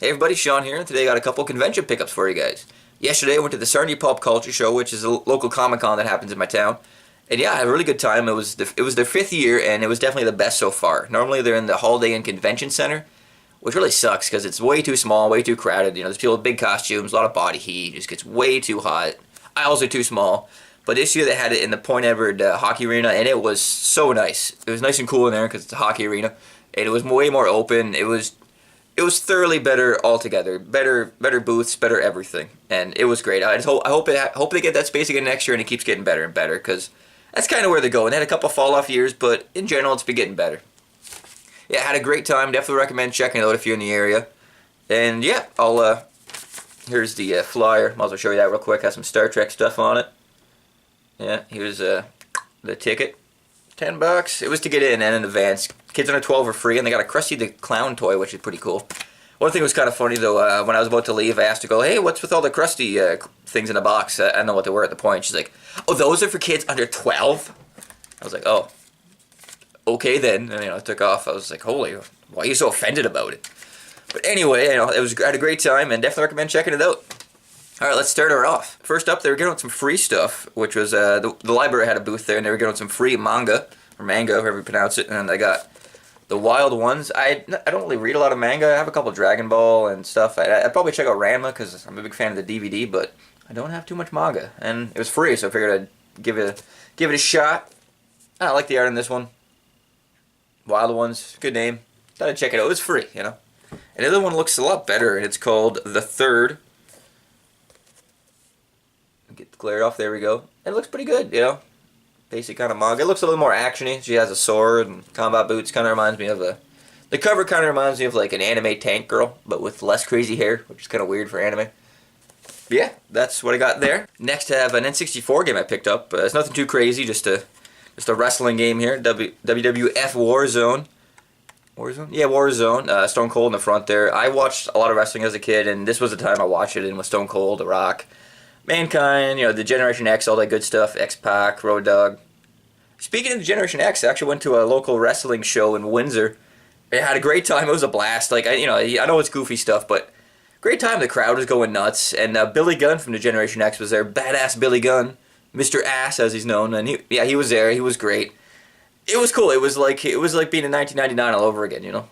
Hey everybody, Sean here, and today I got a couple convention pickups for you guys. Yesterday I went to the Sarnia Pop Culture Show, which is a local Comic-Con that happens in my town. And yeah, I had a really good time. It was their 5th year, and it was definitely the best so far. Normally they're in the Holiday Inn Convention Center, which really sucks because it's way too small, way too crowded. You know, there's people with big costumes, a lot of body heat, it just gets way too hot. Aisles are too small. But this year they had it in the Point Edward Hockey Arena, and it was so nice. It was nice and cool in there because it's a hockey arena, and it was way more open. It was thoroughly better altogether. Better booths, better everything, and it was great. I hope they get that space again next year, and it keeps getting better and better because that's kind of where they're going. They had a couple fall off years, but in general, it's been getting better. Yeah, I had a great time. Definitely recommend checking it out if you're in the area. And yeah, here's the flyer. Might as well show you that real quick. Has some Star Trek stuff on it. Yeah, here's the ticket. $10. It was to get in and in advance. Kids under 12 are free, and they got a Krusty the Clown toy, which is pretty cool. One thing was kind of funny, though, when I was about to leave, I asked her, hey, what's with all the Krusty things in the box? I don't know what they were at the point. She's like, oh, those are for kids under 12? I was like, oh, okay then. And, I took off. I was like, holy, why are you so offended about it? But anyway, I had a great time, and definitely recommend checking it out. Alright, let's start her off. First up, they were giving out some free stuff, which was, the library had a booth there, and they were giving out some free manga, or manga, however you pronounce it, and I got the Wild Ones. I don't really read a lot of manga. I have a couple Dragon Ball and stuff. I'd probably check out Ranma, because I'm a big fan of the DVD, but I don't have too much manga, and it was free, so I figured I'd give it a shot. I like the art in this one. Wild Ones, good name. Thought I'd check it out. It was free, And the other one looks a lot better, and it's called The Third. Get the glare off, there we go. It looks pretty good, Basic kind of manga. It looks a little more actiony. She has a sword and combat boots. Kind of reminds me of the cover kind of reminds me of like an anime tank girl, but with less crazy hair, which is kind of weird for anime. But yeah, that's what I got there. Next I have an N64 game I picked up. It's nothing too crazy, just a wrestling game here. WWF Warzone. Warzone? Yeah, Warzone. Stone Cold in the front there. I watched a lot of wrestling as a kid, and this was the time I watched it in with Stone Cold, The Rock, Mankind, the Generation X, all that good stuff, X-Pac, Road Dogg. Speaking of the Generation X, I actually went to a local wrestling show in Windsor. I had a great time. It was a blast. Like, I know it's goofy stuff, but great time. The crowd was going nuts, and Billy Gunn from the Generation X was there. Badass Billy Gunn, Mr. Ass as he's known, and he was there. He was great. It was cool. It was like being in 1999 all over again,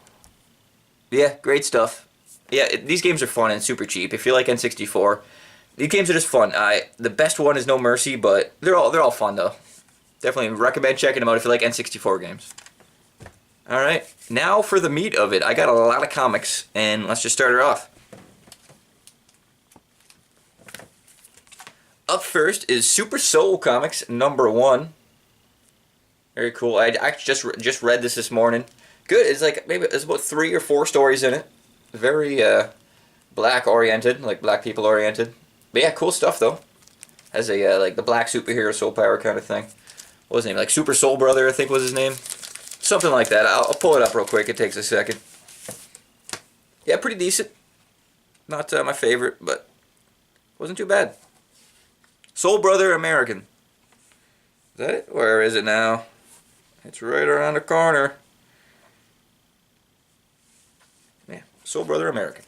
Yeah, great stuff. Yeah, these games are fun and super cheap. If you like N64. These games are just fun. The best one is No Mercy, but they're all fun though. Definitely recommend checking them out if you like N64 games. Alright, now for the meat of it. I got a lot of comics, and let's just start her off. Up first is Super Soul Comics #1. Very cool. I actually just read this morning. Good. It's like maybe it's about 3 or 4 stories in it. Very black oriented, like black people oriented. But yeah, cool stuff though. Has a like the black superhero soul power kind of thing. What was his name? Like Super Soul Brother, I think was his name. Something like that. I'll pull it up real quick. It takes a second. Yeah, pretty decent. Not my favorite, but wasn't too bad. Soul Brother American. Is that it? Where is it now? It's right around the corner. Yeah, Soul Brother American.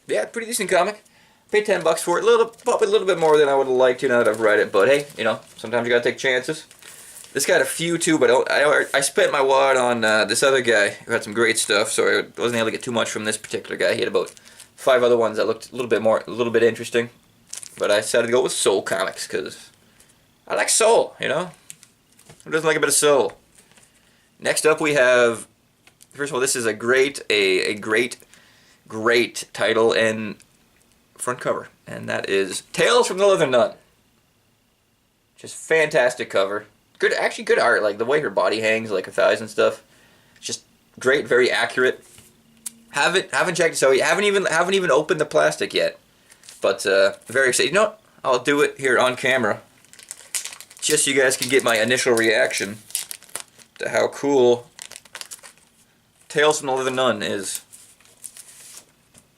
Yeah, pretty decent comic. Paid $10 for it. Probably a little bit more than I would have liked to now that I've read it. But hey, sometimes you gotta take chances. This got a few too, but I spent my wad on this other guy who had some great stuff, so I wasn't able to get too much from this particular guy. He had about 5 other ones that looked a little bit interesting. But I decided to go with Soul Comics because I like soul, Who doesn't like a bit of soul? Next up we have, first of all, this is a great title and front cover, and that is Tales from the Leather Nun. Just fantastic cover. Actually good art, like the way her body hangs, like her thighs and stuff. It's just great, very accurate. Haven't checked this out yet. Haven't even opened the plastic yet. But very excited. You know what? I'll do it here on camera, just so you guys can get my initial reaction to how cool Tales from the Leather Nun is.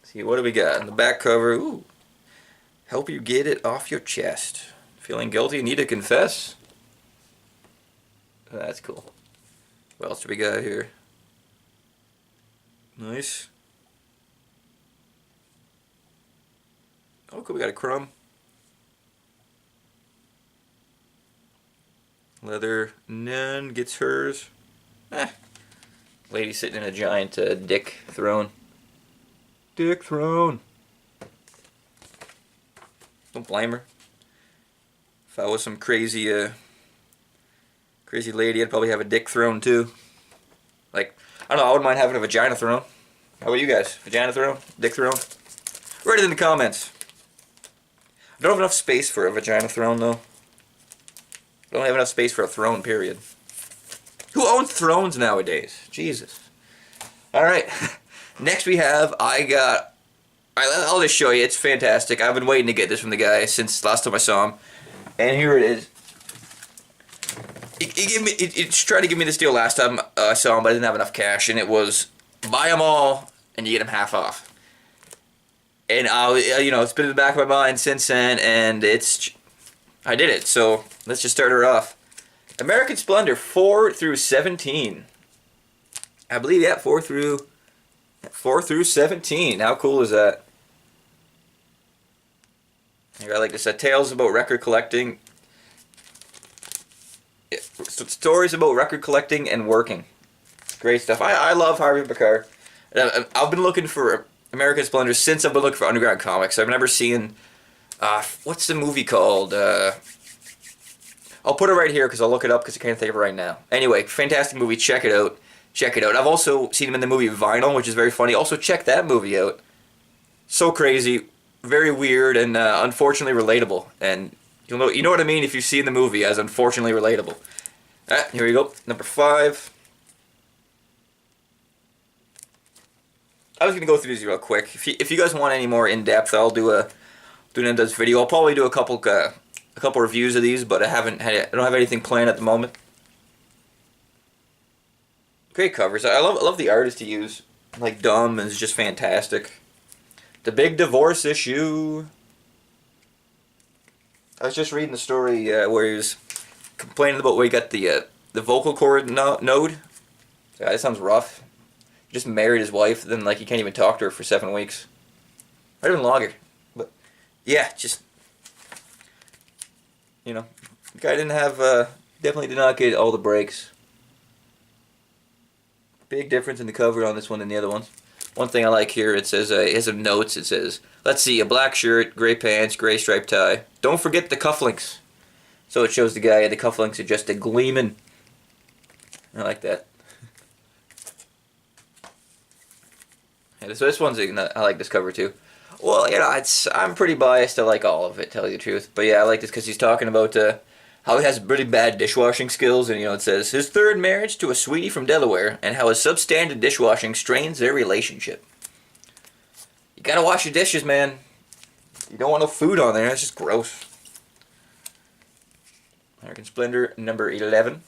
See, what do we got in the back cover? Ooh, help you get it off your chest. Feeling guilty? Need to confess? That's cool. What else do we got here? Nice. Oh, cool, we got a crumb. Leather nun gets hers. Lady sitting in a giant dick throne. Dick throne. Don't blame her. If I was some crazy crazy lady, I'd probably have a dick throne too. Like, I don't know, I wouldn't mind having a vagina throne. How about you guys? Vagina throne? Dick throne? Write it in the comments. I don't have enough space for a vagina throne though. I don't have enough space for a throne, period. Who owns thrones nowadays? Jesus. Alright. Next we have, Alright, I'll just show you. It's fantastic. I've been waiting to get this from the guy since last time I saw him. And here it is. He tried to give me this deal last time I saw him, but I didn't have enough cash. And it was, buy them all, and you get them half off. And, it's been in the back of my mind since then, and I did it. So, let's just start her off. American Splendor, 4 through 17. I believe, yeah, 4 through 17. How cool is that? I like this. Tales about record collecting. Yeah, stories about record collecting and working. Great stuff. I love Harvey Picard. I've been looking for American Splendor since I've been looking for underground comics. I've never seen... what's the movie called? I'll put it right here because I'll look it up because I can't think of it right now. Anyway, fantastic movie. Check it out. Check it out. I've also seen him in the movie Vinyl, which is very funny. Also, check that movie out. So crazy, very weird, and unfortunately relatable. And you know what I mean if you see in the movie as unfortunately relatable. Here we go. Number 5. I was gonna go through these real quick. If you guys want any more in depth, I'll do an in-depth video. I'll probably do a couple reviews of these, but I don't have anything planned at the moment. Great covers. I love the artist he used. Like Dumb is just fantastic. The Big Divorce Issue. I was just reading the story where he was complaining about where he got the vocal cord node. Yeah, that sounds rough. He just married his wife, then like he can't even talk to her for 7 weeks. Might have been longer, but yeah, just the guy didn't have definitely did not get all the breaks. Big difference in the cover on this one than the other ones. One thing I like here, it says, it has some notes. It says, let's see, a black shirt, gray pants, gray striped tie. Don't forget the cufflinks. So it shows the guy, the cufflinks are just a gleaming. I like that. Yeah, so this one's, I like this cover too. Well, I'm pretty biased. I like all of it, tell you the truth. But yeah, I like this because he's talking about how he has really bad dishwashing skills, and it says his third marriage to a sweetie from Delaware, and how his substandard dishwashing strains their relationship. You gotta wash your dishes, man. You don't want no food on there. It's just gross. American Splendor, number 11.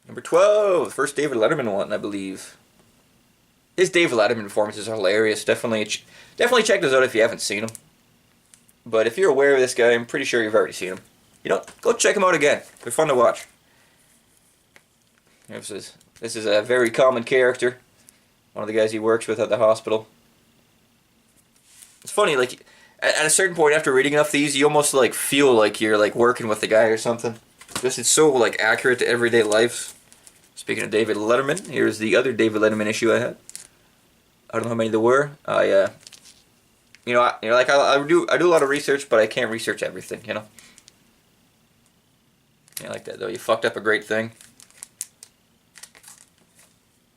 Number 12, first David Letterman one, I believe. His David Letterman performances are hilarious. Definitely check those out if you haven't seen them. But if you're aware of this guy, I'm pretty sure you've already seen him. Go check him out again. They're fun to watch. This is a very common character. One of the guys he works with at the hospital. It's funny, like, at a certain point after reading enough of these, you almost, like, feel like you're, like, working with the guy or something. Just, it's so, like, accurate to everyday life. Speaking of David Letterman, here's the other David Letterman issue I had. I don't know how many there were. I do a lot of research, but I can't research everything, Yeah, I like that, though. You fucked up a great thing.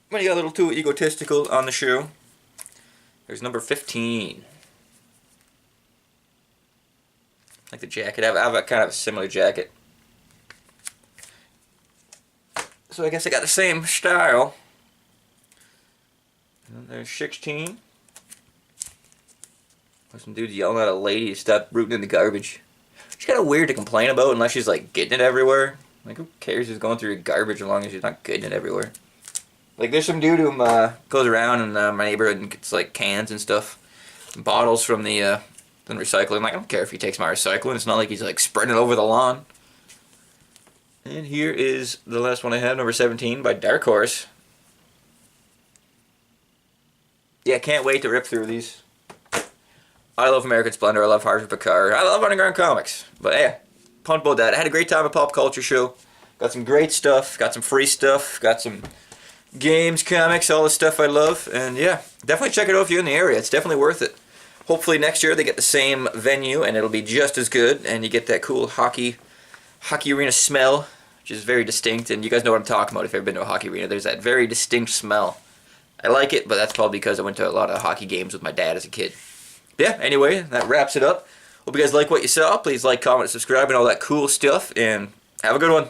When you got a little too egotistical on the show. There's number 15. Like the jacket. I have a kind of a similar jacket. So I guess I got the same style. And there's 16. There's some dudes yelling at a lady to stop rooting in the garbage. She's kind of weird to complain about unless she's like getting it everywhere. Like, who cares who's going through your garbage as long as she's not getting it everywhere. Like, there's some dude who goes around in my neighborhood and gets like cans and stuff, and bottles from the recycling. Like, I don't care if he takes my recycling. It's not like he's like spreading it over the lawn. And here is the last one I have, number 17 by Dark Horse. Yeah, can't wait to rip through these. I love American Splendor, I love Harvey Picard, I love Underground Comics. But yeah, pumped about that. I had a great time at Pop Culture Show. Got some great stuff, got some free stuff, got some games, comics, all the stuff I love. And yeah, definitely check it out if you're in the area. It's definitely worth it. Hopefully next year they get the same venue and it'll be just as good, and you get that cool hockey arena smell, which is very distinct. And you guys know what I'm talking about if you've ever been to a hockey arena. There's that very distinct smell. I like it, but that's probably because I went to a lot of hockey games with my dad as a kid. Yeah, anyway, that wraps it up. Hope you guys like what you saw. Please like, comment, subscribe, and all that cool stuff, and have a good one.